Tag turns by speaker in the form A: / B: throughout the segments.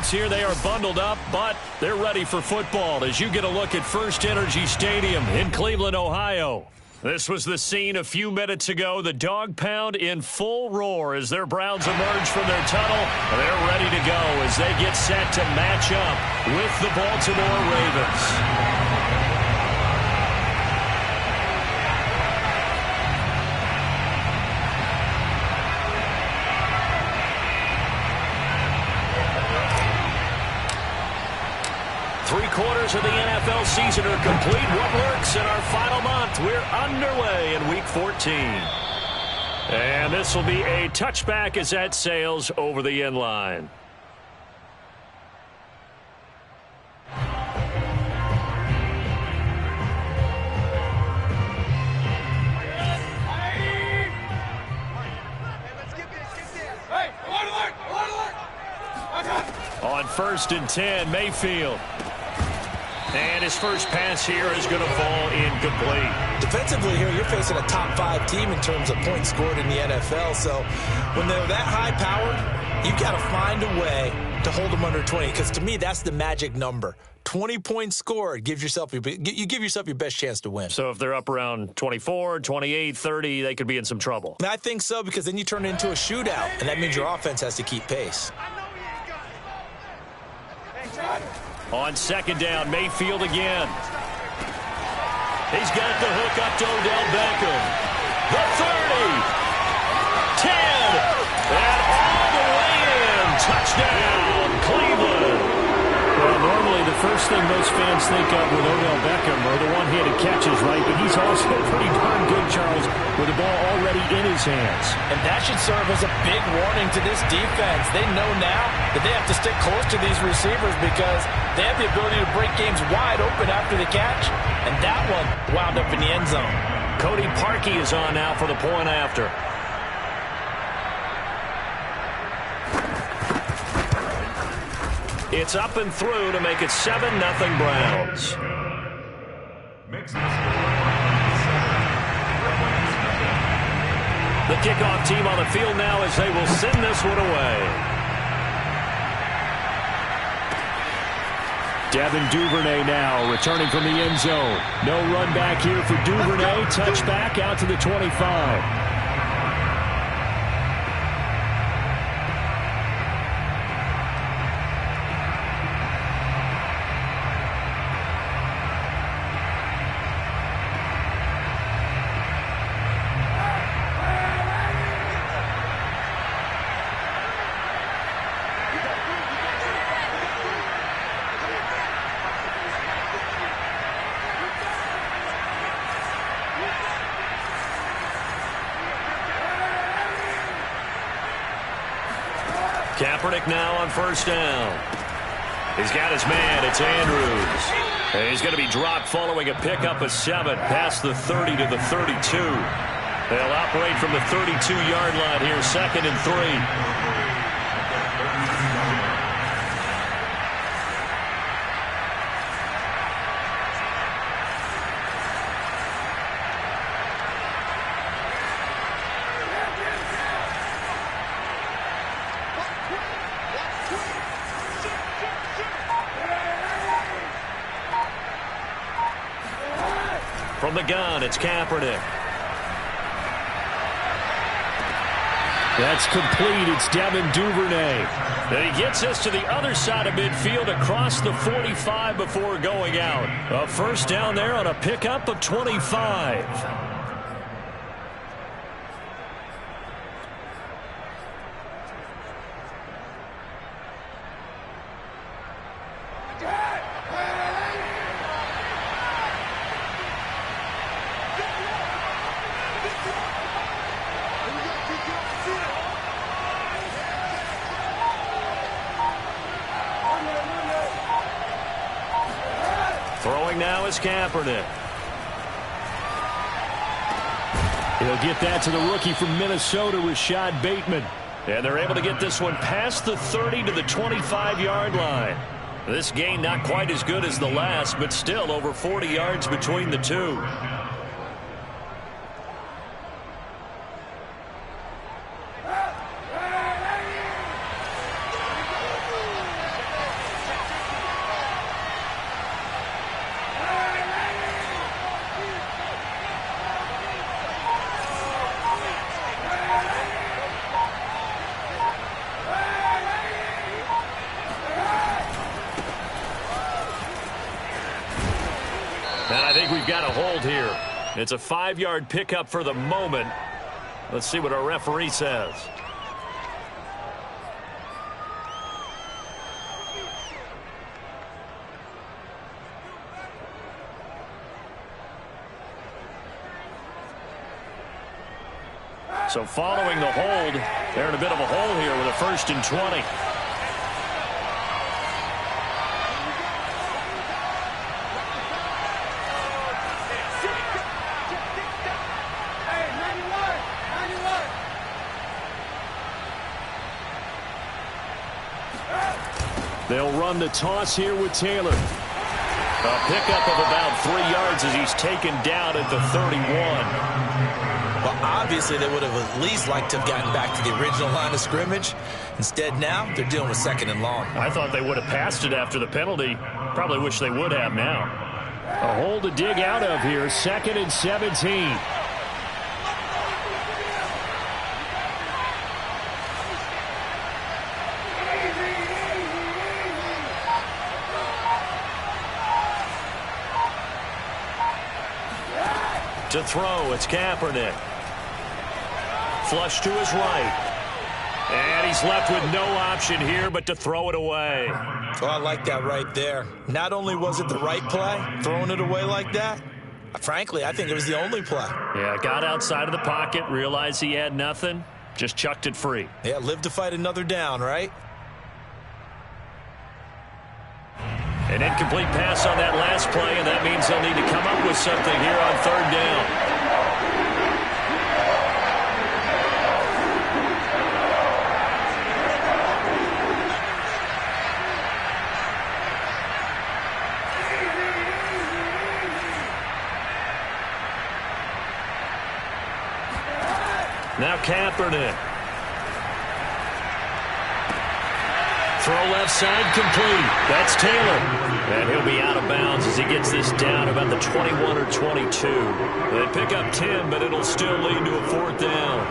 A: teams here, they are bundled up, but they're ready for football as you get a look at First Energy Stadium in Cleveland, Ohio. This was the scene a few minutes ago. The dog pound in full roar as their Browns emerge from their tunnel. They're ready to go as they get set to match up with the Baltimore Ravens. 3/4 of the NFL season are complete. What works in our final month? We're underway in Week 14. And this will be a touchback as that sails over the end line. On 1st and 10, Mayfield. And his first pass here is going to fall incomplete.
B: Defensively here, you're facing a top 5 team in terms of points scored in the NFL. So when they're that high-powered, you've got to find a way to hold them under 20. Because to me, that's the magic number. 20 points scored, you give yourself your best chance to win.
A: So if they're up around 24, 28, 30, they could be in some trouble.
B: And I think so, because then you turn it into a shootout, and that means your offense has to keep pace.
A: On 2nd down, Mayfield again. He's got the hook up to Odell Beckham. The 30. 10. And all the way in. Touchdown, Cleveland.
C: Well, normally the first thing most fans think of with Odell Beckham are the one-handed catches, right? But he's also pretty darn good, Charles, with the ball already in his hands.
B: And that should serve as a big warning to this defense. They know now that they have to stick close to these receivers because they have the ability to break games wide open after the catch. And that one wound up in the end zone.
A: Cody Parkey is on now for the point after. It's up and through to make it 7-0 Browns. The kickoff team on the field now as they will send this one away.
C: Devin Duvernay now returning from the end zone. No run back here for Duvernay. Touchback out to the 25.
A: Kaepernick now on 1st down. He's got his man. It's Andrews. And he's going to be dropped following a pickup of 7 past the 30 to the 32. They'll operate from the 32-yard line here, 2nd and 3. From the gun, it's Kaepernick.
C: That's complete. It's Devin Duvernay.
A: And he gets us to the other side of midfield across the 45 before going out. A 1st down there on a pickup of 25. Throwing now is Kaepernick.
C: He'll get that to the rookie from Minnesota, Rashad Bateman.
A: And they're able to get this one past the 30 to the 25-yard line. This gain not quite as good as the last, but still over 40 yards between the two. think we've got a hold here. It's a 5-yard pickup for the moment. Let's see what our referee says. So following the hold, they're in a bit of a hole here with a 1st and 20. They'll run the toss here with Taylor. A pickup of about 3 yards as he's taken down at the 31.
B: Well, obviously, they would have at least liked to have gotten back to the original line of scrimmage. Instead, now they're dealing with 2nd and long.
A: I thought they would have passed it after the penalty. Probably wish they would have now. A hole to dig out of here. 2nd and 17. To throw, it's Kaepernick. Flush to his right. And he's left with no option here but to throw it away.
B: Oh, I like that right there. Not only was it the right play, throwing it away like that, frankly, I think it was the only play.
A: Yeah, got outside of the pocket, realized he had nothing, just chucked it free.
B: Yeah, live to fight another down, right?
A: An incomplete pass on that last play, and that means they'll need to come up with something here on 3rd down. Now Kaepernick. Throw left side complete. That's Taylor. And he'll be out of bounds as he gets this down about the 21 or 22. They pick up 10, but it'll still lead to a 4th down.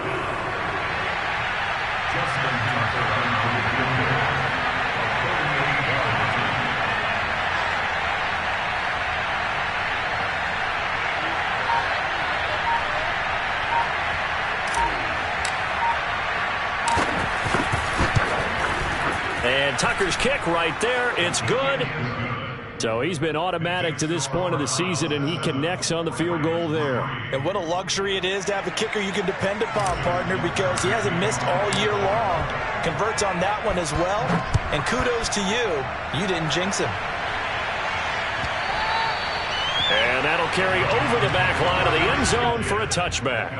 A: And Tucker's kick right there. It's good. So he's been automatic to this point of the season, and he connects on the field goal there.
B: And what a luxury it is to have a kicker you can depend upon, partner, because he hasn't missed all year long. Converts on that one as well. And kudos to you. You didn't jinx him.
A: And that'll carry over the back line of the end zone for a touchback.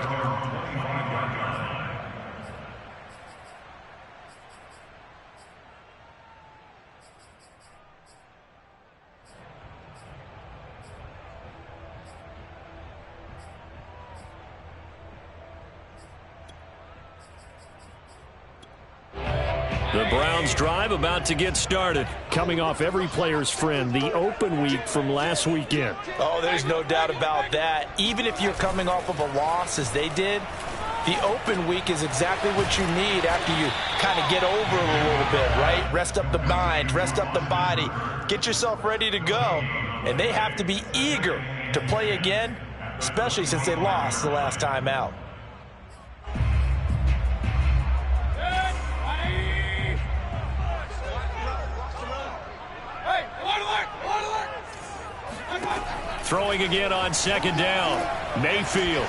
A: The Browns drive about to get started. Coming off every player's friend, the open week from last weekend.
B: Oh, there's no doubt about that. Even if you're coming off of a loss as they did, the open week is exactly what you need after you kind of get over it a little bit, right? Rest up the mind, rest up the body, get yourself ready to go. And they have to be eager to play again, especially since they lost the last time out. Throwing again on 2nd down. Mayfield.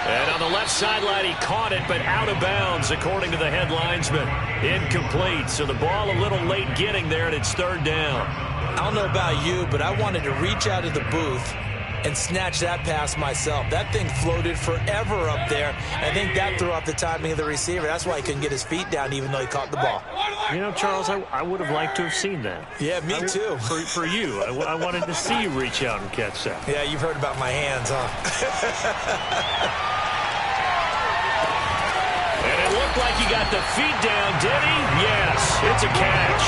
B: And on the left sideline, he caught it, but out of bounds, according to the head linesman. Incomplete, so the ball a little late getting there, and it's 3rd down. I don't know about you, but I wanted to reach out of the booth and snatch that pass myself. That thing floated forever up there. I think that threw off the timing of the receiver. That's why he couldn't get his feet down, even though he caught the ball.
A: You know, Charles, I would have liked to have seen that.
B: Yeah, me too.
A: For you, I wanted to see you reach out and catch that.
B: Yeah, you've heard about my hands, huh?
A: And it looked like he got the feet down, did he? Yes, it's a catch.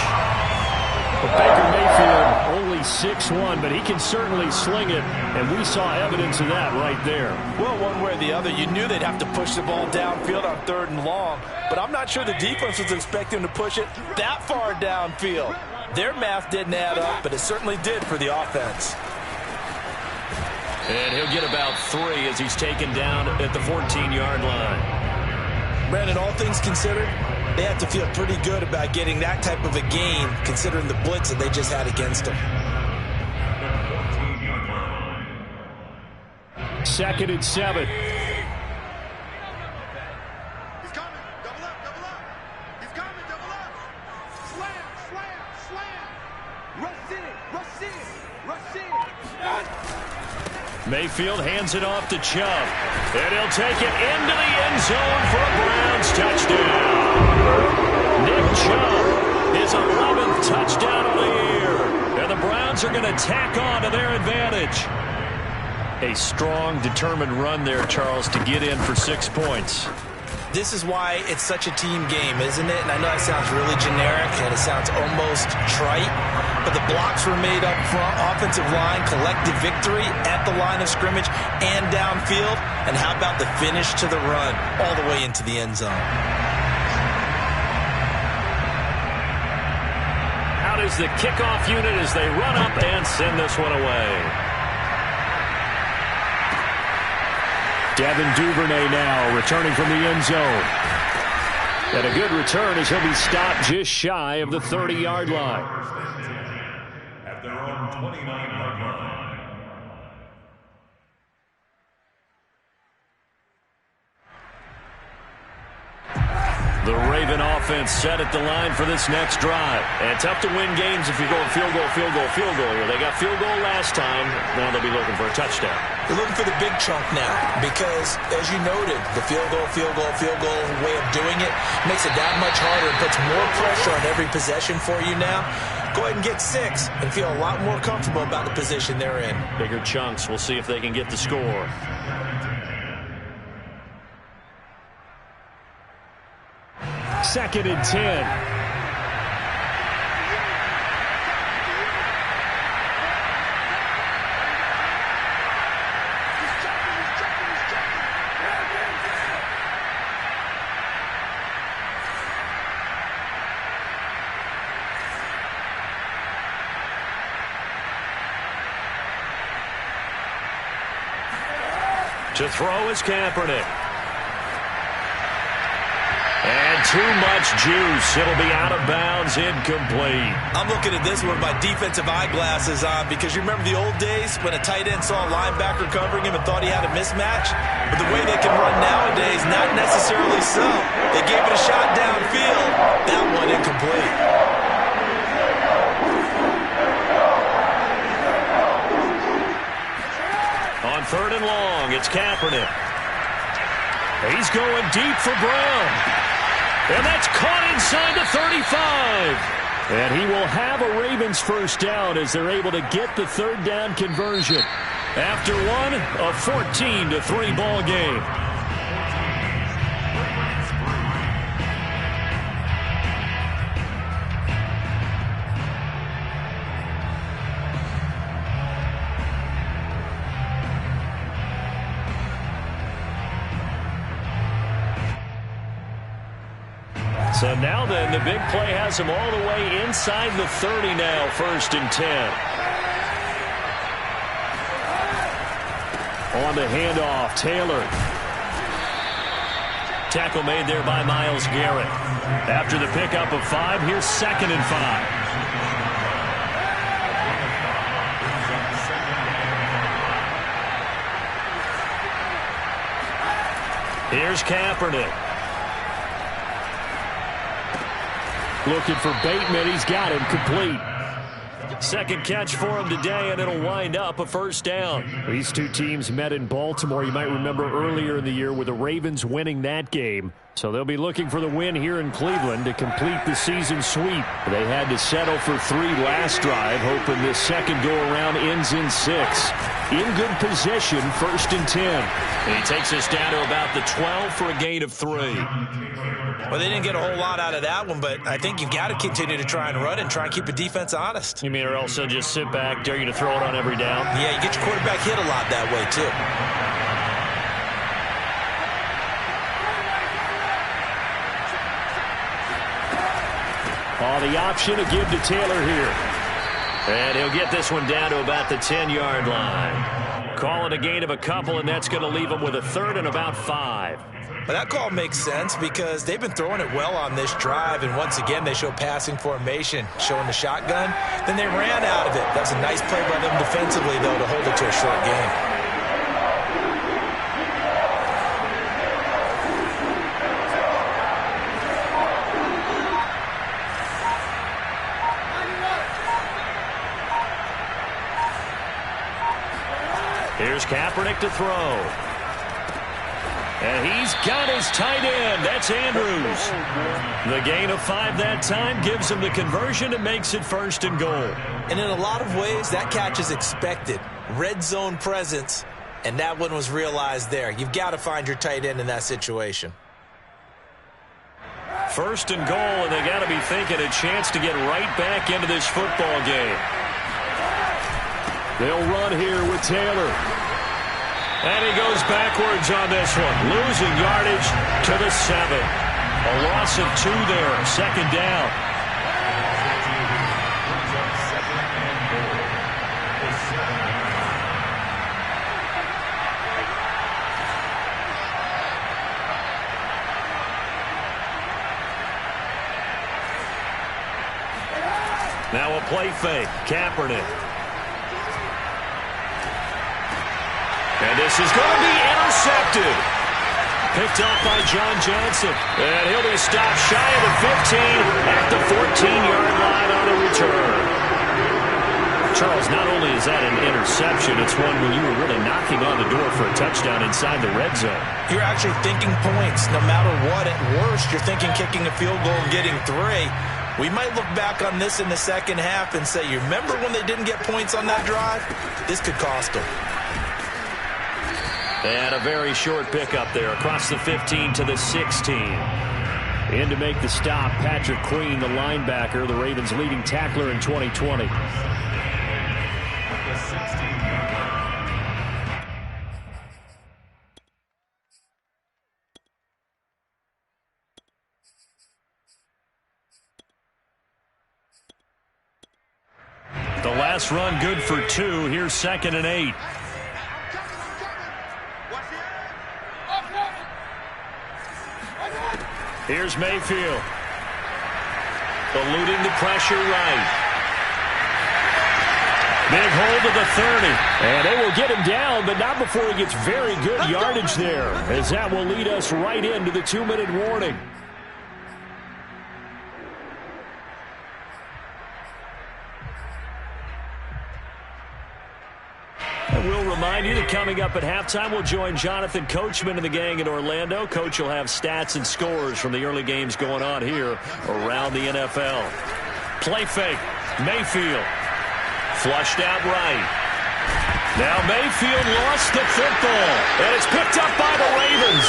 A: But Baker Mayfield only
C: he's 6'1", but he can certainly sling it, and we saw evidence of that right there.
B: Well, one way or the other, you knew they'd have to push the ball downfield on 3rd and long, but I'm not sure the defense was expecting to push it that far downfield. Their math didn't add up, but it certainly did for the offense.
A: And he'll get about 3 as he's taken down at the 14-yard line.
B: Brandon, all things considered, they have to feel pretty good about getting that type of a gain, considering the blitz that they just had against them.
C: 2nd and 7.
D: He's coming. Double up, double up. He's coming, double up. Slam, slam, slam. Rush in, rush in, rush in.
A: Mayfield hands it off to Chubb. And he'll take it into the end zone for a Browns touchdown. Nick Chubb, his 11th touchdown of the year. And the Browns are going to tack on to their advantage. A strong, determined run there, Charles, to get in for 6 points.
B: This is why it's such a team game, isn't it? And I know that sounds really generic and it sounds almost trite, but the blocks were made up front, offensive line, collective victory at the line of scrimmage and downfield. And how about the finish to the run all the way into the end zone?
A: Out is the kickoff unit as they run up and send this one away.
C: Devin Duvernay now returning from the end zone. And a good return as he'll be stopped just shy of the 30-yard line.
E: At their own 29-yard line.
A: The Raven offense set at the line for this next drive. And tough to win games if you're going field goal, field goal, field goal here. They got field goal last time. Now they'll be looking for a touchdown.
B: They're looking for the big chunk now because, as you noted, the field goal way of doing it makes it that much harder and puts more pressure on every possession for you now. Go ahead and get 6 and feel a lot more comfortable about the position they're in.
A: Bigger chunks. We'll see if they can get the score.
C: Second and 10.
A: To throw is Kaepernick. And too much juice. It'll be out of bounds, incomplete.
B: I'm looking at this with my defensive eyeglasses on because you remember the old days when a tight end saw a linebacker covering him and thought he had a mismatch? But the way they can run nowadays, not necessarily so. They gave it a shot downfield. That one incomplete.
A: On 3rd and long, it's Kaepernick. He's going deep for Brown. And that's caught inside the 35. And he will have a Ravens first down as they're able to get the 3rd down conversion. After one, a 14-3 ball game. So now then, the big play has him all the way inside the 30 now, 1st and 10. On the handoff, Taylor. Tackle made there by Myles Garrett. After the pickup of 5, here's 2nd and 5. Here's Kaepernick.
C: Looking for Bateman. He's got him complete.
A: Second catch for him today, and it'll wind up a first down.
C: These two teams met in Baltimore. You might remember earlier in the year with the Ravens winning that game. So they'll be looking for the win here in Cleveland to complete the season sweep. They had to settle for 3 last drive, hoping this second go-around ends in 6. In good position, 1st and 10.
A: And he takes us down to about the 12 for a gain of 3.
B: Well, they didn't get a whole lot out of that one, but I think you've got to continue to try and run and try and keep the defense honest.
A: You mean, or else they'll just sit back, dare you to throw it on every down?
B: Yeah, you get your quarterback hit a lot that way, too.
C: Oh, the option to give to Taylor here.
A: And he'll get this one down to about the 10-yard line. Call it a gain of a couple, and that's going to leave him with a 3rd and about 5.
B: But that call makes sense because they've been throwing it well on this drive, and once again they show passing formation, showing the shotgun. Then they ran out of it. That was a nice play by them defensively, though, to hold it to a short game.
A: Here's Kaepernick to throw. And he's got his tight end. That's Andrews. The gain of 5 that time gives him the conversion and makes it 1st and goal.
B: And in a lot of ways, that catch is expected. Red zone presence, and that one was realized there. You've got to find your tight end in that situation.
A: 1st and goal, and they got to be thinking a chance to get right back into this football game.
C: They'll run here with Taylor.
A: And he goes backwards on this one, losing yardage to the 7. A loss of 2 there, 2nd down. Now a play fake, Kaepernick. And this is going to be intercepted. Picked up by John Johnson. And he'll be stopped shy of the 15 at the 14-yard line on the return. Charles, not only is that an interception, it's one when you were really knocking on the door for a touchdown inside the red zone.
B: You're actually thinking points. No matter what, at worst, you're thinking kicking a field goal and getting 3. We might look back on this in the second half and say, you remember when they didn't get points on that drive? This could cost them.
A: And a very short pickup there across the 15 to the 16.
C: In to make the stop, Patrick Queen, the linebacker, the Ravens' leading tackler in 2020.
A: The last run good for 2. Here's 2nd and 8. Here's Mayfield. Eluding the pressure right. Big hold of the 30.
C: And they will get him down, but not before he gets very good yardage there, as that will lead us right into the 2-minute warning.
A: We'll remind you that coming up at halftime, we'll join Jonathan Coachman and the gang in Orlando. Coach will have stats and scores from the early games going on here around the NFL. Play fake. Mayfield. Flushed out right. Now Mayfield lost the football, and it's picked up by the Ravens.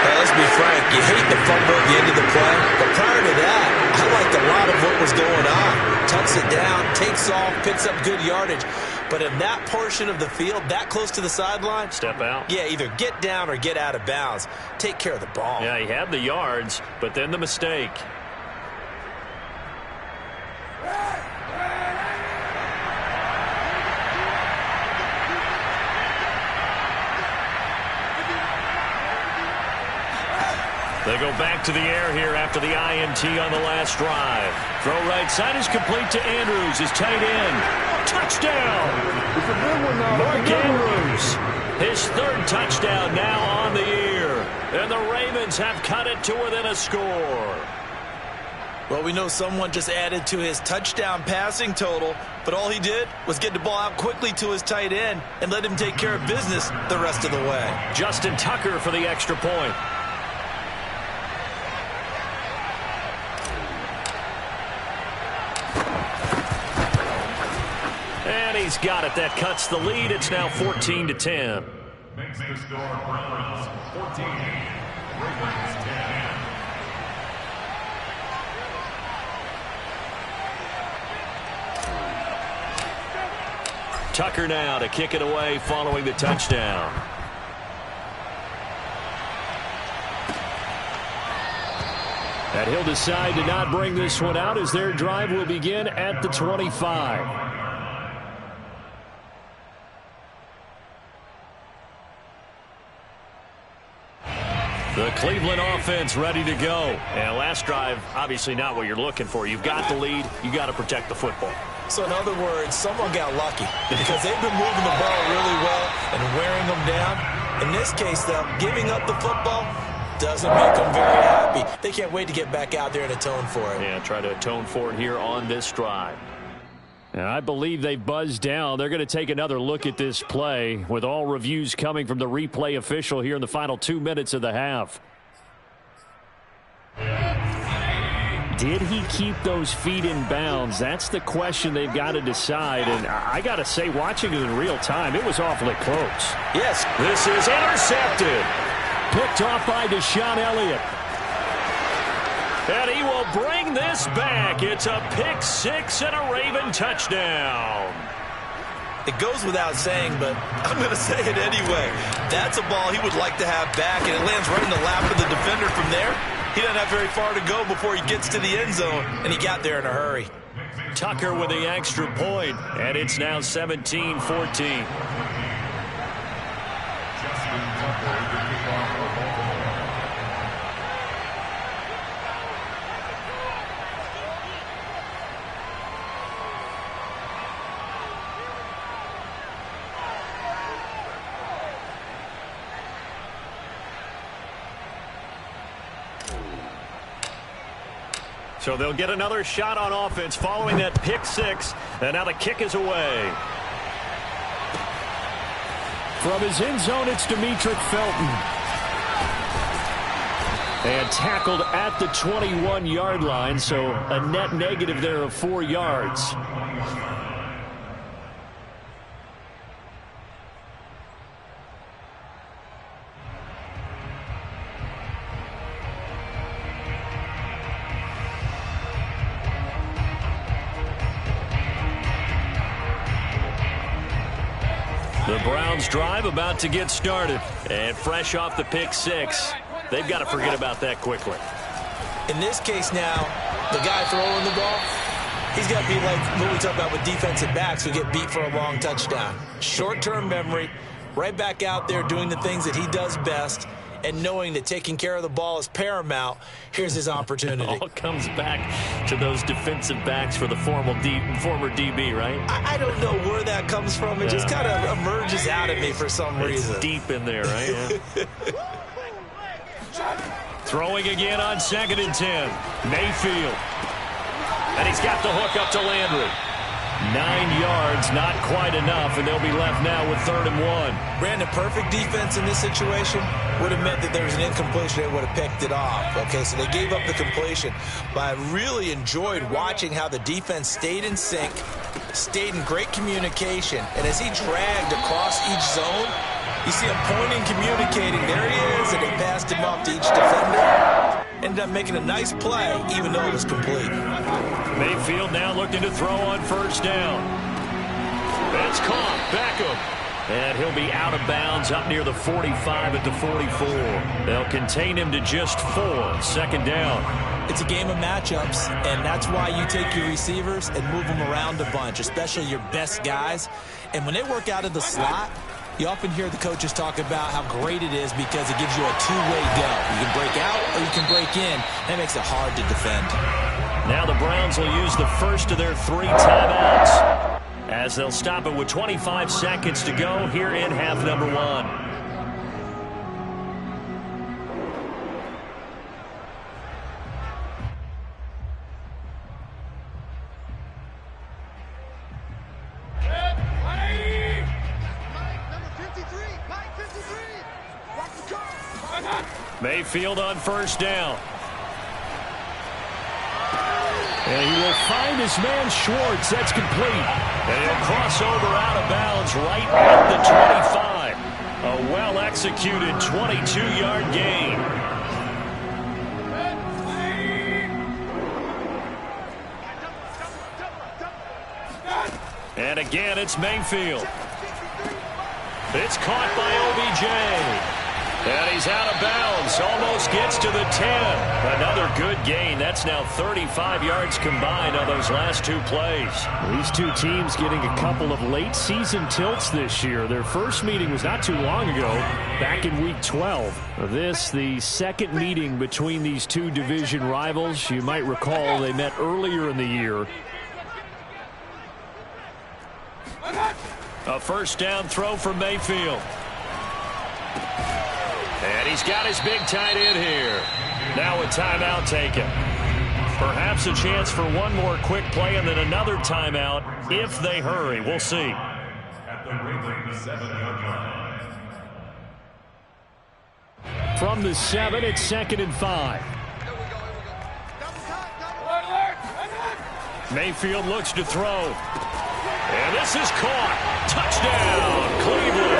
B: Now, let's be frank. You hate the fumble at the end of the play, but prior to that, I liked a lot of what was going on. Tucks it down, takes off, picks up good yardage. But in that portion of the field, that close to the sideline,
A: step out.
B: Yeah, either get down or get out of bounds. Take care of the ball.
A: Yeah, he had the yards, but then the mistake. They go back to the air here after the INT on the last drive. Throw right side is complete to Andrews, his tight end. Touchdown! Mark Andrews, his 3rd touchdown now on the year. And the Ravens have cut it to within a score.
B: Well, we know someone just added to his touchdown passing total, but all he did was get the ball out quickly to his tight end and let him take care of business the rest of the way.
C: Justin Tucker for the extra point. And he's got it. That cuts the lead. It's now 14-10.
E: Makes the score Browns 14, Ravens 10.
C: Tucker now to kick it away following the touchdown. And he'll decide to not bring this one out as their drive will begin at the 25. The Cleveland offense ready to go. And last drive, obviously not what you're looking for. You've got the lead. You got to protect the football.
B: So in other words, someone got lucky because they've been moving the ball really well and wearing them down. In this case, though, giving up the football doesn't make them very happy. They can't wait to get back out there and atone for it.
C: Yeah, try to atone for it here on this drive. And I believe they've buzzed down. They're going to take another look at this play with all reviews coming from the replay official here in the final 2 minutes of the half. Did he keep those feet in bounds? That's the question they've got to decide. And I got to say, watching it in real time, it was awfully close.
B: Yes.
C: This is intercepted. Picked off by Deshaun Elliott. And he will bring this back. It's a pick six and a Raven touchdown.
B: It goes without saying, but I'm going to say it anyway. That's a ball he would like to have back, and it lands right in the lap of the defender from there. He doesn't have very far to go before he gets to the end zone, and he got there in a hurry.
C: Tucker with the extra point, and it's now 17-14. So they'll get another shot on offense following that pick six. And now the kick is away. From his end zone, it's Demetric Felton. And tackled at the 21-yard line, so a net negative there of 4 yards. The Browns drive about to get started. And fresh off the pick six, they've got to forget about that quickly.
B: In this case now, the guy throwing the ball, he's got to be like what we talk about with defensive backs who get beat for a long touchdown. Short-term memory, right back out there doing the things that he does best, and knowing that taking care of the ball is paramount. Here's his opportunity.
C: It all comes back to those defensive backs for the former DB, right?
B: I don't know where that comes from. It just kind of emerges out at me for some reason.
C: It's deep in there, right? Yeah. Throwing again on 2nd and 10. Mayfield. And he's got the hook up to Landry. 9 yards, not quite enough, and they'll be left now with 3rd and 1.
B: Brandon, perfect defense in this situation would have meant that there was an incompletion. They would have picked it off. Okay, so they gave up the completion. But I really enjoyed watching how the defense stayed in sync, stayed in great communication, and as he dragged across each zone, you see him pointing, communicating. There he is, and they passed him off to each defender. Ended up making a nice play, even though it was complete.
C: Mayfield now looking to throw on 1st down. It's caught. Beckham. And he'll be out of bounds up near the 45 at the 44. They'll contain him to just 4. 2nd down.
B: It's a game of matchups, and that's why you take your receivers and move them around a bunch, especially your best guys. And when they work out of the slot, you often hear the coaches talk about how great it is because it gives you a two-way go. You can break out or you can break in. That makes it hard to defend.
C: Now the Browns will use the first of their 3 timeouts as they'll stop it with 25 seconds to go here in half number 1.
A: Mayfield on first down. And he will find his man Schwartz. That's complete. And he'll cross over out of bounds right at the 25. A well-executed 22-yard gain. And again, it's Mayfield. It's caught by OBJ. And he's out of bounds. Almost gets to the 10. Another good gain. That's now 35 yards combined on those last two plays.
C: These two teams getting a couple of late season tilts this year. Their first meeting was not too long ago, back in week 12. This, the second meeting between these two division rivals. You might recall they met earlier in the year.
A: A first down throw for Mayfield. And he's got his big tight end here. Now a timeout taken. Perhaps a chance for one more quick play and then another timeout if they hurry. We'll see.
E: At the Ravens 7-yard line.
C: From the 7, it's 2nd and 5.
A: Mayfield looks to throw. And this is caught. Touchdown, Cleveland.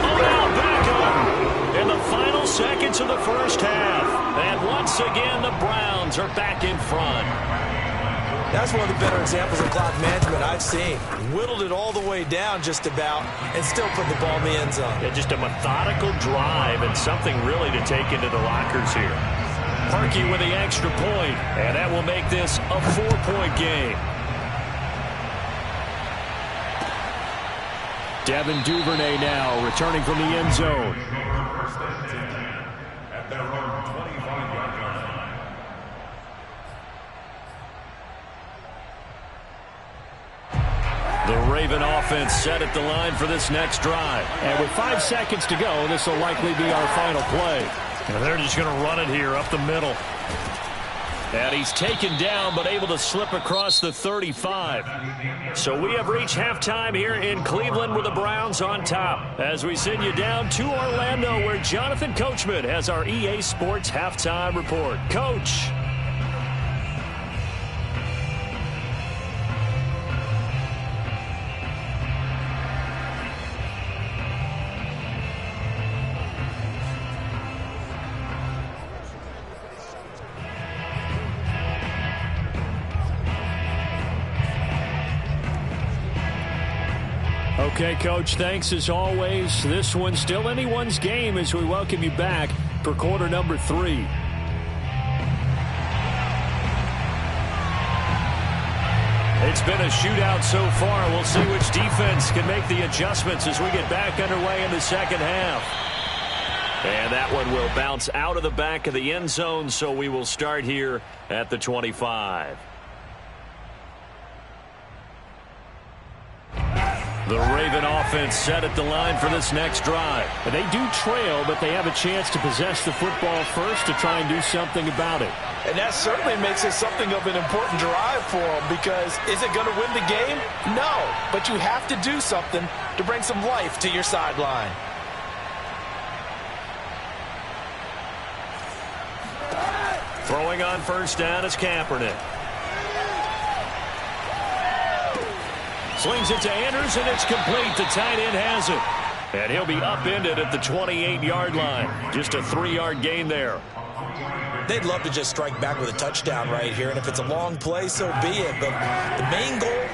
A: Odell Beckham in the final seconds of the first half. And once again, the Browns are back in front.
B: That's one of the better examples of clock management I've seen. Whittled it all the way down just about and still put the ball in the end zone.
A: Yeah, just a methodical drive and something really to take into the lockers here. Parkey with the extra point, and that will make this a 4-point game.
C: Devin Duvernay now returning from the end zone.
E: First and 10 at their own 25-yard line.
A: The Raven offense set at the line for this next drive.
C: And with 5 seconds to go, this will likely be our final play.
A: And they're just going to run it here up the middle. And he's taken down but able to slip across the 35. So we have reached halftime here in Cleveland with the Browns on top. As we send you down to Orlando where Jonathan Coachman has our EA Sports halftime report. Coach.
C: Okay, Coach, thanks as always. This one's still anyone's game as we welcome you back for quarter number 3.
A: It's been a shootout so far. We'll see which defense can make the adjustments as we get back underway in the second half. And that one will bounce out of the back of the end zone, so we will start here at the 25. The Raven offense set at the line for this next drive.
C: And they do trail, but they have a chance to possess the football first to try and do something about it.
B: And that certainly makes it something of an important drive for them because is it going to win the game? No, but you have to do something to bring some life to your sideline.
A: Throwing on first down is Kaepernick. Slings it to Anders, and it's complete. The tight end has it. And he'll be upended at the 28-yard line. Just a 3-yard gain there.
B: They'd love to just strike back with a touchdown right here, and if it's a long play, so be it. But the main goal,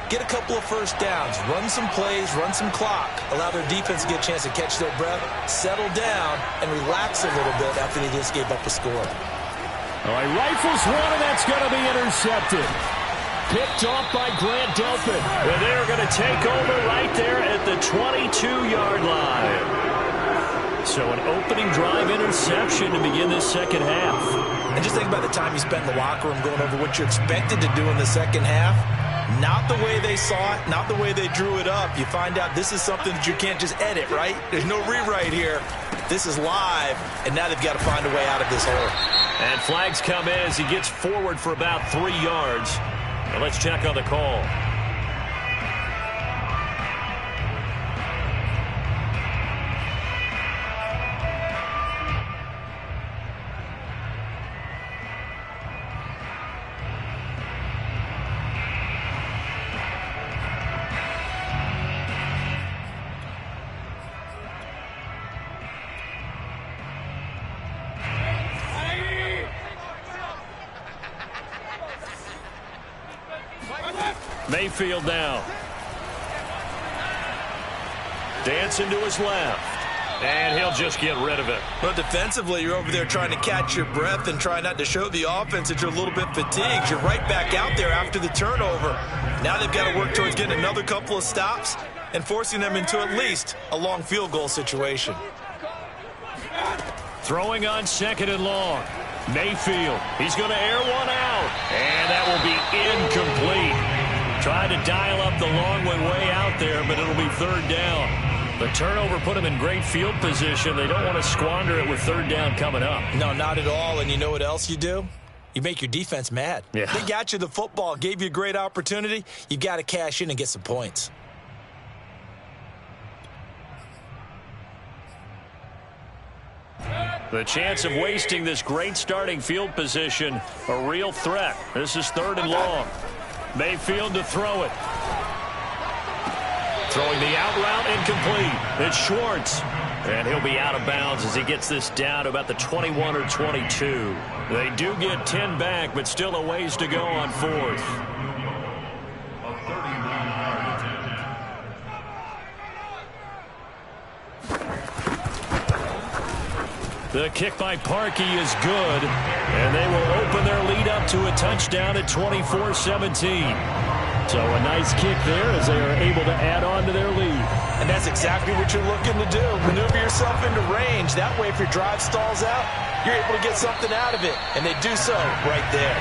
B: get a couple of first downs, run some plays, run some clock, allow their defense to get a chance to catch their breath, settle down, and relax a little bit after they just gave up a score.
C: All right, rifles one, and that's going to be intercepted. Picked off by Grant Delpit.
A: And they're going to take over right there at the 22-yard line. So an opening drive interception to begin this second half.
B: And just think about the time you spend in the locker room going over what you're expected to do in the second half. Not the way they saw it, not the way they drew it up. You find out this is something that you can't just edit, right? There's no rewrite here. This is live, and now they've got to find a way out of this hole.
A: And flags come in as he gets forward for about 3 yards. Now let's check on the call. Mayfield now. Dancing to his left. And he'll just get rid of it.
B: But defensively, you're over there trying to catch your breath and try not to show the offense that you're a little bit fatigued. You're right back out there after the turnover. Now they've got to work towards getting another couple of stops and forcing them into at least a long field goal situation.
A: Throwing on 2nd and long. Mayfield, he's going to air one out. And that will be incomplete. Tried to dial up the long one way out there, but it'll be 3rd down. The turnover put them in great field position. They don't want to squander it with 3rd down coming up.
B: No, not at all. And you know what else you do? You make your defense mad.
A: Yeah.
B: They got you the football, gave you a great opportunity. You got to cash in and get some points.
A: The chance of wasting this great starting field position, a real threat. This is 3rd and long. Mayfield to throw it. Throwing the out route incomplete. It's Schwartz. And he'll be out of bounds as he gets this down to about the 21 or 22. They do get 10 back, but still a ways to go on 4th.
E: A 39-yard attempt.
A: The kick by Parkey is good, and they will open their lead up to a touchdown at 24-17. So a nice kick there as they are able to add on to their lead.
B: And that's exactly what you're looking to do. Maneuver yourself into range. That way, if your drive stalls out, you're able to get something out of it. And they do so right there.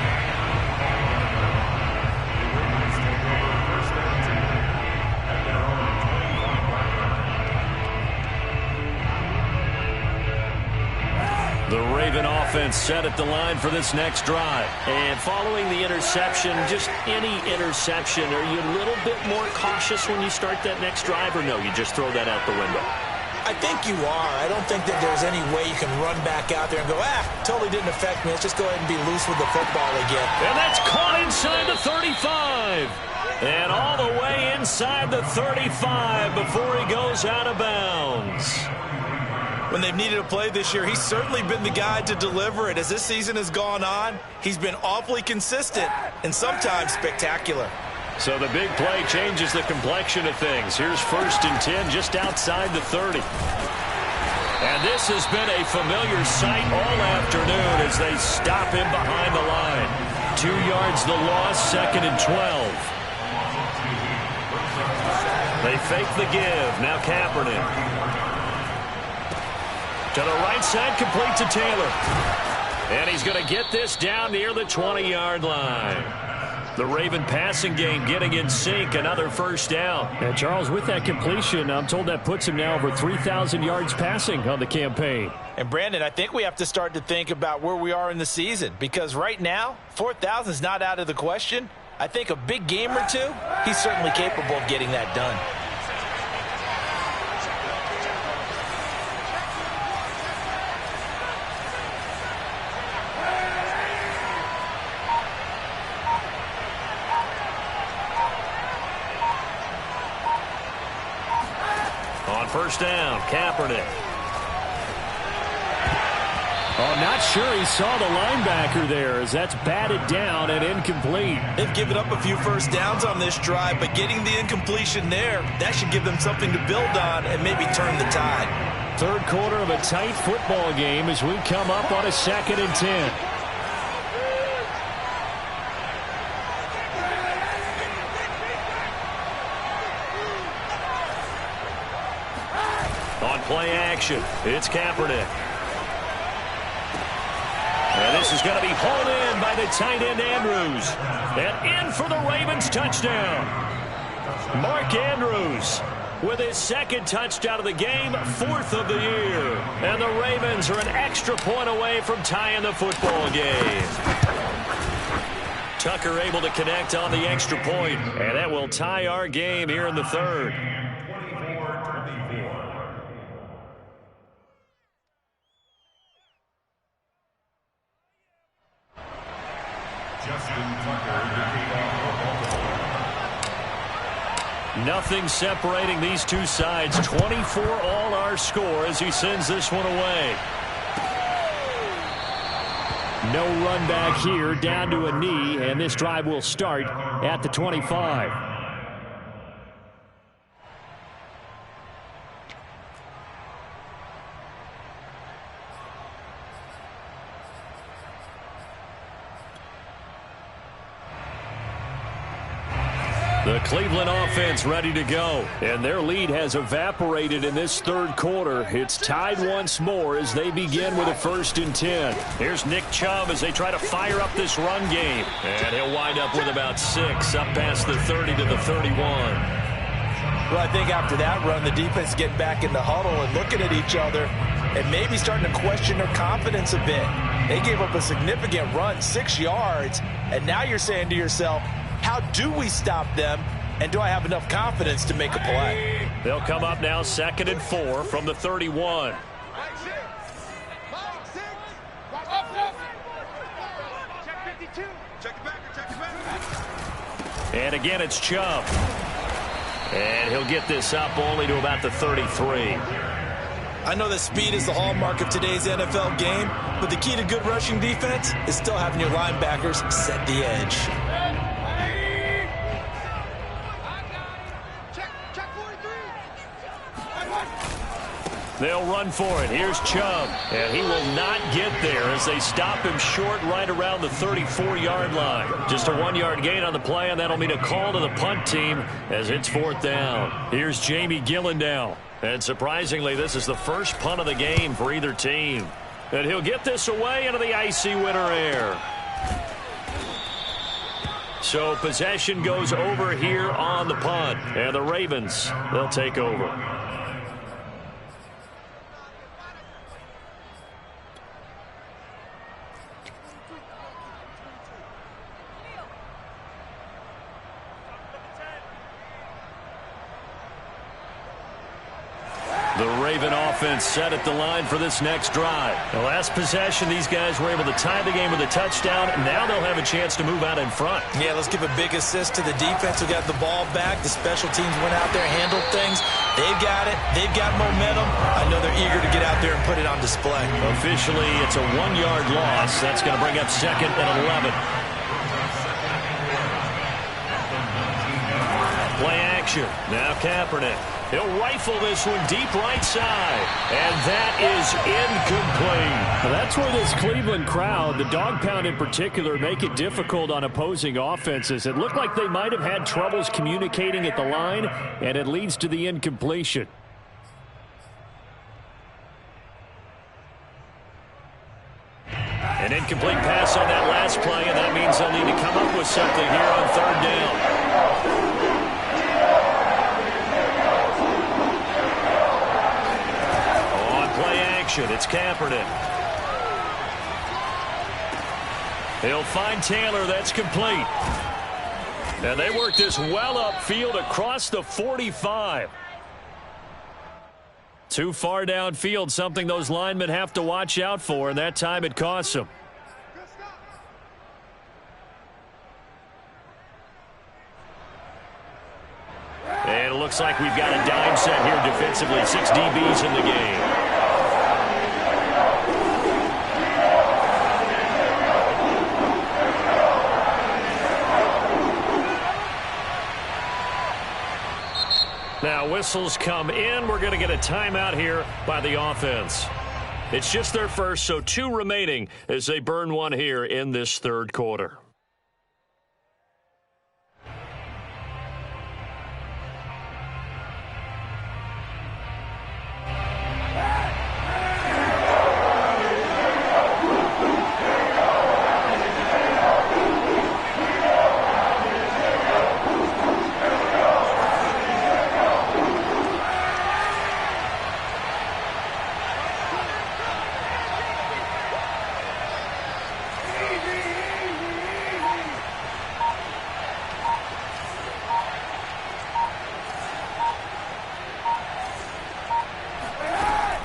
A: The Raven offense set at the line for this next drive.
C: And following the interception, just any interception, are you a little bit more cautious when you start that next drive, or no, you just throw that out the window?
B: I think you are. I don't think that there's any way you can run back out there and go, totally didn't affect me. Let's just go ahead and be loose with the football again.
A: And that's caught inside the 35. And all the way inside the 35 before he goes out of bounds.
B: When they've needed a play this year, he's certainly been the guy to deliver it. As this season has gone on, he's been awfully consistent and sometimes spectacular.
A: So the big play changes the complexion of things. Here's 1st and 10 just outside the 30. And this has been a familiar sight all afternoon as they stop him behind the line. 2 yards the loss, 2nd and 12. They fake the give. Now Kaepernick. To the right side, complete to Taylor. And he's going to get this down near the 20-yard line. The Raven passing game getting in sync, another 1st down.
C: And Charles, with that completion, I'm told that puts him now over 3,000 yards passing on the campaign.
B: And Brandon, I think we have to start to think about where we are in the season, because right now, 4,000 is not out of the question. I think a big game or two, he's certainly capable of getting that done.
A: On 1st down, Kaepernick.
C: Oh, not sure he saw the linebacker there as that's batted down and incomplete.
B: They've given up a few 1st downs on this drive, but getting the incompletion there, that should give them something to build on and maybe turn the tide.
C: 3rd quarter of a tight football game as we come up on a 2nd and 10.
A: On play action, it's Kaepernick. And this is going to be hauled in by the tight end Andrews. And in for the Ravens touchdown. Mark Andrews with his 2nd touchdown of the game, 4th of the year. And the Ravens are an extra point away from tying the football game. Tucker able to connect on the extra point, and that will tie our game here in the 3rd. Nothing separating these two sides. 24 all our score as he sends this one away.
C: No run back here, down to a knee, and this drive will start at the 25.
A: The Cleveland offense ready to go.
C: And their lead has evaporated in this third quarter. It's tied once more as they begin with a 1st and 10.
A: Here's Nick Chubb as they try to fire up this run game. And he'll wind up with about 6, up past the 30 to the 31.
B: Well, I think after that run, the defense getting back in the huddle and looking at each other and maybe starting to question their confidence a bit. They gave up a significant run, 6 yards, and now you're saying to yourself, how do we stop them, and do I have enough confidence to make a play?
A: They'll come up now 2nd and 4 from the 31. And again, it's Chubb. And he'll get this up only to about the 33.
B: I know that speed is the hallmark of today's NFL game, but the key to good rushing defense is still having your linebackers set the edge.
A: They'll run for it. Here's Chubb. And he will not get there as they stop him short right around the 34-yard line. Just a 1-yard gain on the play, and that'll mean a call to the punt team as it's 4th down. Here's Jamie Gillen now. And surprisingly, this is the first punt of the game for either team. And he'll get this away into the icy winter air. So possession goes over here on the punt. And the Ravens, they'll take over. The Raven offense set at the line for this next drive. The last possession, these guys were able to tie the game with a touchdown. Now they'll have a chance to move out in front.
B: Yeah, let's give a big assist to the defense who got the ball back. The special teams went out there, handled things. They've got it. They've got momentum. I know they're eager to get out there and put it on display.
A: Officially, it's a 1-yard loss. That's going to bring up 2nd and 11. Play action. Now Kaepernick. He'll rifle this one deep right side. And that is incomplete.
C: Well, that's where this Cleveland crowd, the dog pound in particular, make it difficult on opposing offenses. It looked like they might have had troubles communicating at the line, and it leads to the incompletion.
A: An incomplete pass on that last play, and that means they'll need to come up with something here on 3rd down. It's Kaepernick. He'll find Taylor. That's complete. And they work this well upfield across the 45. Too far downfield, something those linemen have to watch out for, and that time it costs them. And it looks like we've got a dime set here defensively. 6 DBs in the game. Now whistles come in. We're going to get a timeout here by the offense. It's just their first, so 2 remaining as they burn one here in this 3rd quarter.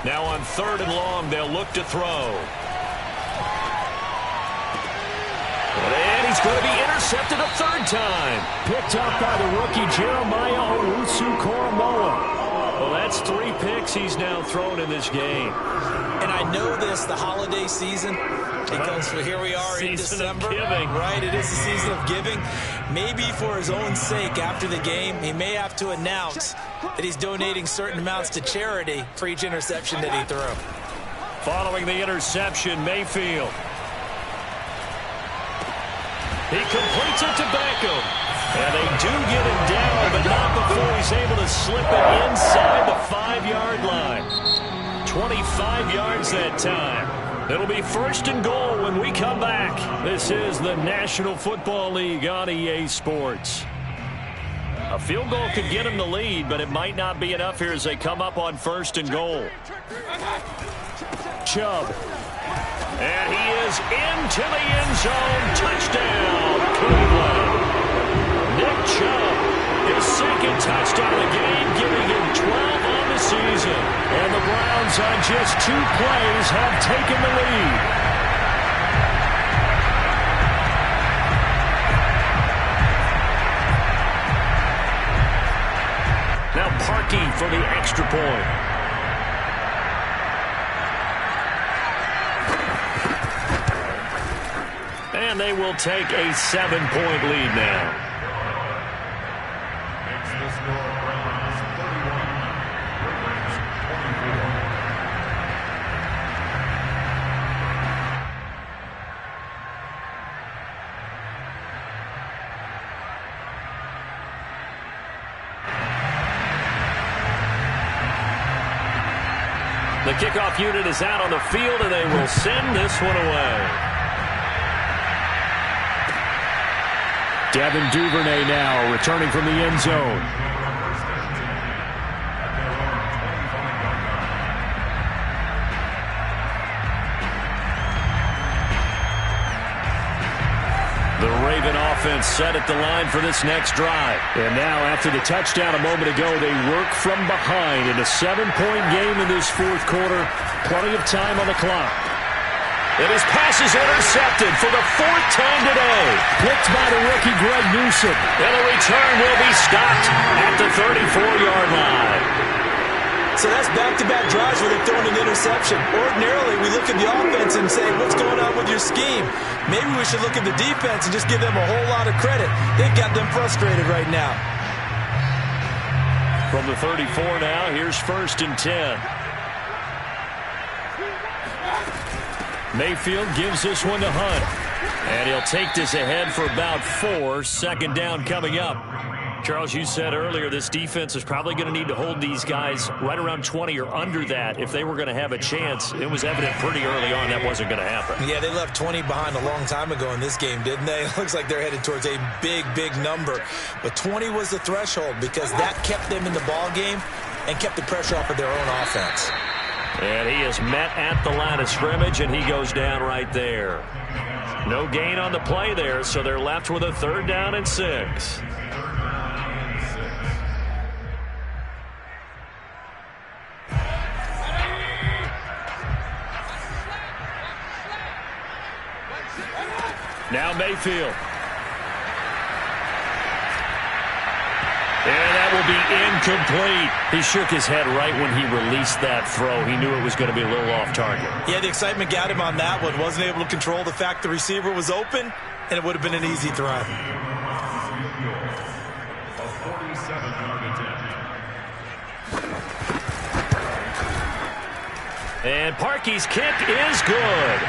A: Now on 3rd and long, they'll look to throw. And he's going to be intercepted a 3rd time.
C: Picked up by the rookie Jeremiah Owusu-Koramoah. So that's 3 picks he's now thrown in this game.
B: And I know this, the holiday season, because here we are in December. Right, it is the season of giving. Maybe for his own sake after the game, he may have to announce that he's donating certain amounts to charity for each interception that he threw.
C: Following the interception, Mayfield. He completes it to Beckham. And they do get him down, but not before he's able to slip it inside the 5-yard line. 25 yards that time. It'll be 1st and goal when we come back. This is the National Football League on EA Sports. A field goal could get him the lead, but it might not be enough here as they come up on 1st and goal. Chubb. And he is into the end zone. Touchdown, Cleveland. Nick Chubb, his 2nd touchdown of the game, giving him 12 on the season. And the Browns on just 2 plays have taken the lead. Now Parkey for the extra point. And they will take a 7-point lead now.
E: Makes the score Browns 31, Ravens 24.
C: The kickoff unit is out on the field, and they will send this one away. Devin Duvernay now returning from the end zone. The Raven offense set at the line for this next drive. And now after the touchdown a moment ago, they work from behind in a 7-point game in this 4th quarter. Plenty of time on the clock. And his pass is intercepted for the 4th time today. Picked by the rookie Greg Newsome. And the return will be stopped at the 34-yard line.
B: So that's back-to-back drives where they're throwing an interception. Ordinarily, we look at the offense and say, what's going on with your scheme? Maybe we should look at the defense and just give them a whole lot of credit. They've got them frustrated right now.
C: From the 34 now, here's 1st and 10. Mayfield gives this one to Hunt. And he'll take this ahead for about 4. 2nd down coming up. Charles, you said earlier this defense is probably going to need to hold these guys right around 20 or under that if they were going to have a chance. It was evident pretty early on that wasn't going to happen.
B: Yeah, they left 20 behind a long time ago in this game, didn't they? It looks like they're headed towards a big, big number. But 20 was the threshold because that kept them in the ball game and kept the pressure off of their own offense.
C: And he is met at the line of scrimmage, and he goes down right there. No gain on the play there, so they're left with a 3rd down and 6. Now Mayfield. And that will be incomplete. He shook his head right when he released that throw. He knew it was going to be a little off target.
B: Yeah, the excitement got him on that one. Wasn't able to control the fact the receiver was open, and it would have been an easy throw.
E: A 47-yard attempt.
C: And Parkey's kick is good.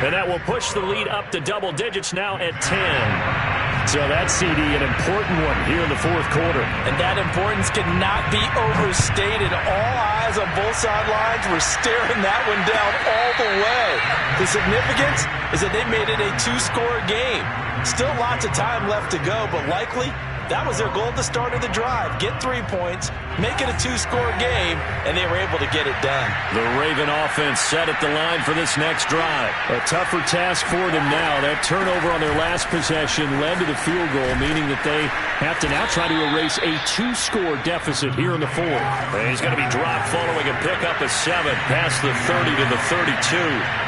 C: And that will push the lead up to double digits now at 10. So that, CD, an important one here in the 4th quarter.
B: And that importance cannot be overstated. All eyes on both sidelines were staring that one down all the way. The significance is that they made it a 2-score game. Still lots of time left to go, but likely that was their goal at the start of the drive. Get 3 points, make it a 2-score game, and they were able to get it done.
C: The Raven offense set at the line for this next drive. A tougher task for them now. That turnover on their last possession led to the field goal, meaning that they have to now try to erase a 2-score deficit here in the 4th. And he's going to be dropped following a pickup of 7 past the 30 to the 32.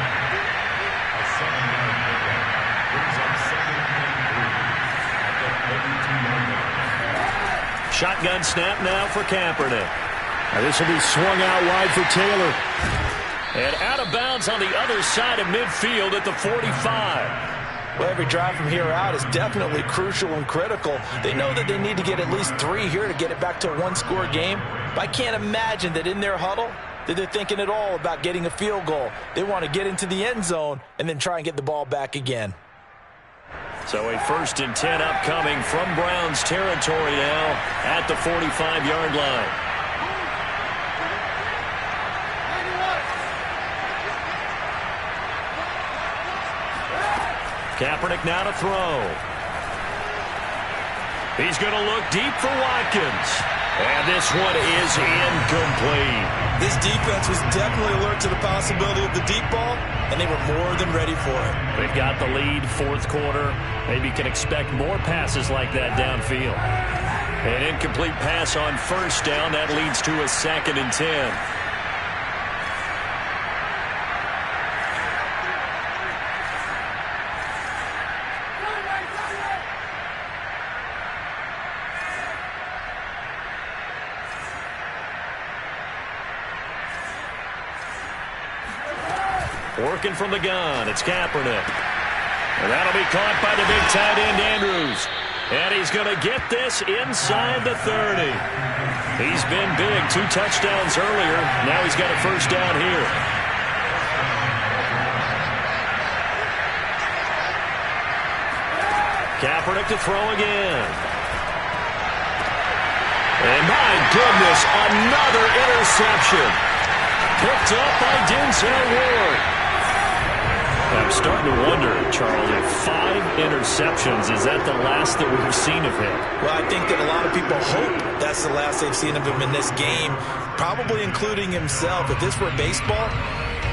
C: Shotgun snap now for Kaepernick. Now this will be swung out wide for Taylor.
A: And out of bounds on the other side of midfield at the 45.
B: Well, every drive from here out is definitely crucial and critical. They know that they need to get at least 3 here to get it back to a one-score game. But I can't imagine that in their huddle that they're thinking at all about getting a field goal. They want to get into the end zone and then try and get the ball back again.
A: So a 1st and 10 upcoming from Browns territory now at the 45-yard line. Kaepernick now to throw. He's going to look deep for Watkins. And this one is incomplete.
B: This defense was definitely alert to the possibility of the deep ball, and they were more than ready for it.
A: They've got the lead, 4th quarter. Maybe can expect more passes like that downfield. An incomplete pass on 1st down. That leads to a 2nd and 10. Working from the gun, it's Kaepernick. And that'll be caught by the big tight end, Andrews. And he's going to get this inside the 30. He's been big, 2 touchdowns earlier. Now he's got a 1st down here. Kaepernick to throw again. And my goodness, another interception. Picked up by Denzel Ward. I'm starting to wonder, Charles, if 5 interceptions, is that the last that we've seen of him?
B: Well, I think that a lot of people hope that's the last they've seen of him in this game, probably including himself. If this were baseball,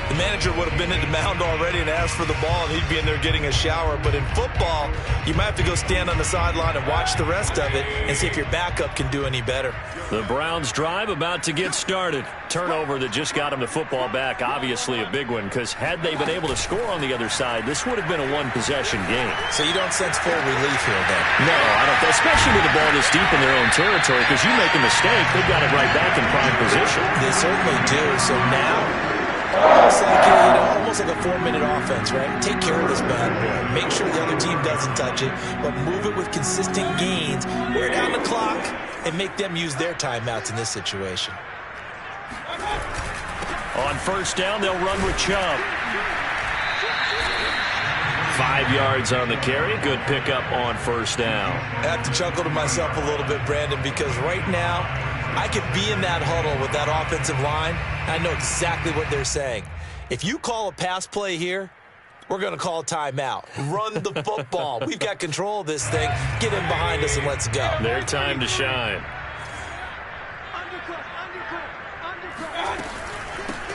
B: the manager would have been at the mound already and asked for the ball, and he'd be in there getting a shower. But in football, you might have to go stand on the sideline and watch the rest of it and see if your backup can do any better.
A: The Browns drive about to get started. Turnover that just got them the football back, obviously a big one, because had they been able to score on the other side, this would have been a 1-possession game.
B: So you don't sense full relief here then?
A: No, I don't, especially with the ball this deep in their own territory, because you make a mistake, they've got it right back in prime position.
B: They certainly do. So now, almost like a 4-minute offense, right? Take care of this bad boy. Make sure the other team doesn't touch it, but move it with consistent gains. Wear down the clock and make them use their timeouts in this situation.
A: On 1st down, they'll run with Chubb. 5 yards on the carry. Good pickup on 1st down.
B: I have to chuckle to myself a little bit, Brandon, because right now I could be in that huddle with that offensive line. I know exactly what they're saying. If you call a pass play here, we're going to call a timeout. Run the football. We've got control of this thing. Get in behind us and let's go.
A: Their time to shine.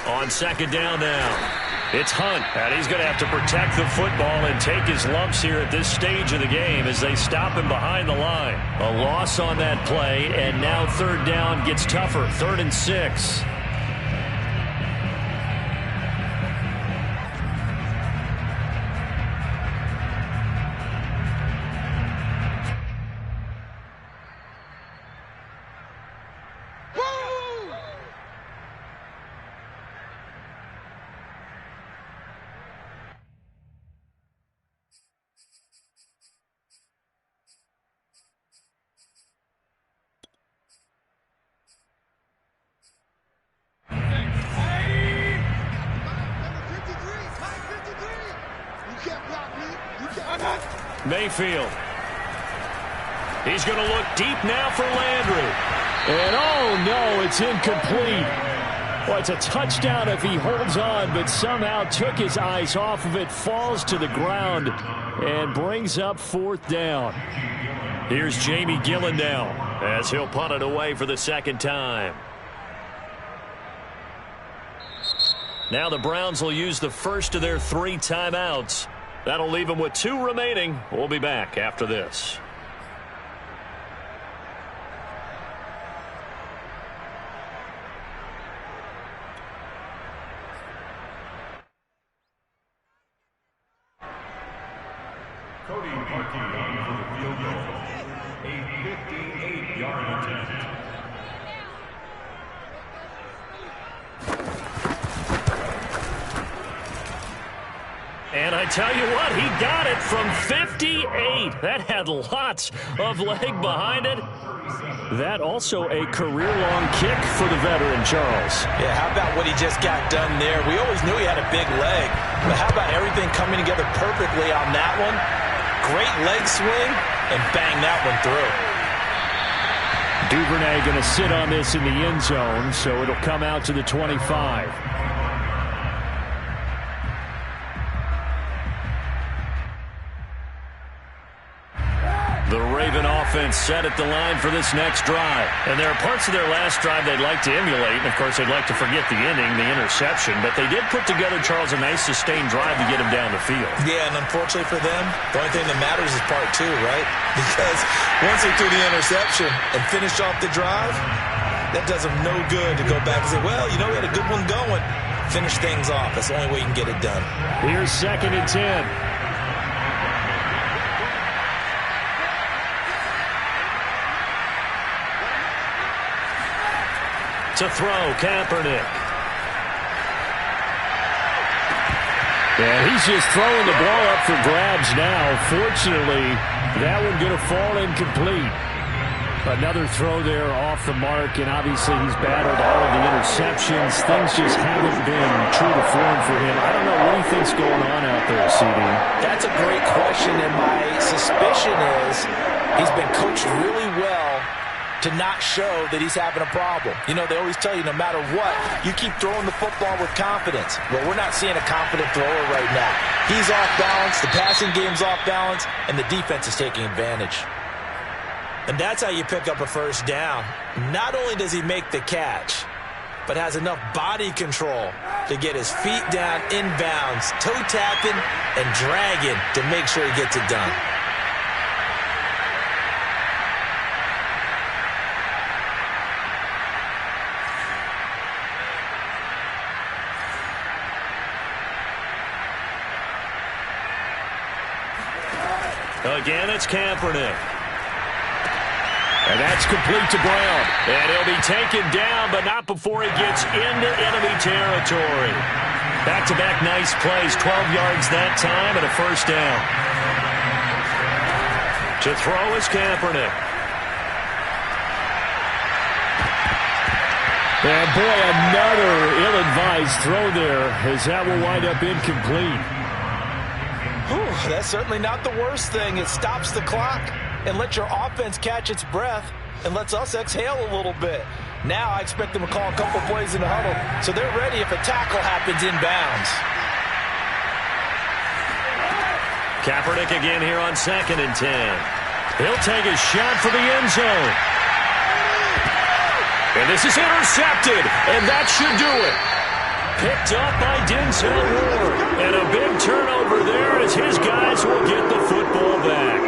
A: On 2nd down now. It's Hunt, and he's going to have to protect the football and take his lumps here at this stage of the game as they stop him behind the line. A loss on that play, and now 3rd down gets tougher. 3rd and 6. Mayfield. He's going to look deep now for Landry.
C: And oh no, it's incomplete. Well, it's a touchdown if he holds on, but somehow took his eyes off of it, falls to the ground, and brings up 4th down.
A: Here's Jamie Gillen now as he'll punt it away for the 2nd time. Now the Browns will use the first of their 3 timeouts. That'll leave them with 2 remaining. We'll be back after this.
E: Cody Parkey on for the field goal. A 58-yard attempt.
A: And I tell you what, he got it from 58. That had lots of leg behind it. That also a career-long kick for the veteran, Charles.
B: Yeah, how about what he just got done there? We always knew he had a big leg, but how about everything coming together perfectly on that one? Great leg swing, and bang that one through.
C: Duvernay going to sit on this in the end zone, so it'll come out to the 25.
A: The Raven offense set at the line for this next drive. And there are parts of their last drive they'd like to emulate. And, of course, they'd like to forget the inning, the interception. But they did put together, Charles, a nice sustained drive to get him down the field.
B: Yeah, and unfortunately for them, the only thing that matters is part two, right? Because once they threw the interception and finished off the drive, that does them no good to go back and say, well, you know, we had a good one going. Finish things off. That's the only way you can get it done.
C: Here's 2nd and 10.
A: To throw, Kaepernick.
C: And he's just throwing the ball up for grabs now. Fortunately, that one going to fall incomplete. Another throw there off the mark, and obviously he's battled all of the interceptions. Things just haven't been true to form for him. I don't know what he thinks going on out there, CD.
B: That's a great question, and my suspicion is he's been coached really well to not show that he's having a problem. You know, they always tell you no matter what, you keep throwing the football with confidence. Well, we're not seeing a confident thrower right now. He's off balance, the passing game's off balance, and the defense is taking advantage. And that's how you pick up a first down. Not only does he make the catch, but has enough body control to get his feet down inbounds, toe tapping and dragging to make sure he gets it done.
A: Again, it's Kaepernick. And that's complete to Brown. And he'll be taken down, but not before he gets into enemy territory. Back-to-back nice plays, 12 yards that time and a first down. To throw is Kaepernick.
C: And boy, another ill-advised throw there, as that will wind up incomplete.
B: Whew, that's certainly not the worst thing. It stops the clock and lets your offense catch its breath and lets us exhale a little bit. Now I expect them to call a couple plays in the huddle, so they're ready if a tackle happens inbounds.
A: Kaepernick again here on 2nd and 10. He'll take a shot for the end zone. And this is intercepted, and that should do it. Picked up by Denzel Ward. And a big turnover there as his guys will get the football back.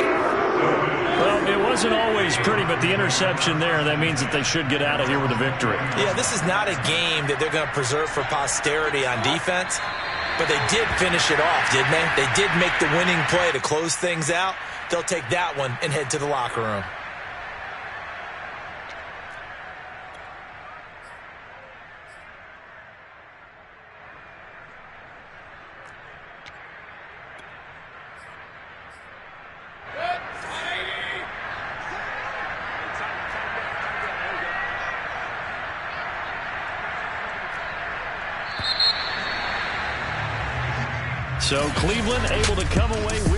A: Well, it wasn't always pretty, but the interception there, that means that they should get out of here with a victory.
B: Yeah, this is not a game that they're going to preserve for posterity on defense, but they did finish it off, didn't they? They did make the winning play to close things out. They'll take that one and head to the locker room.
A: So Cleveland able to come away with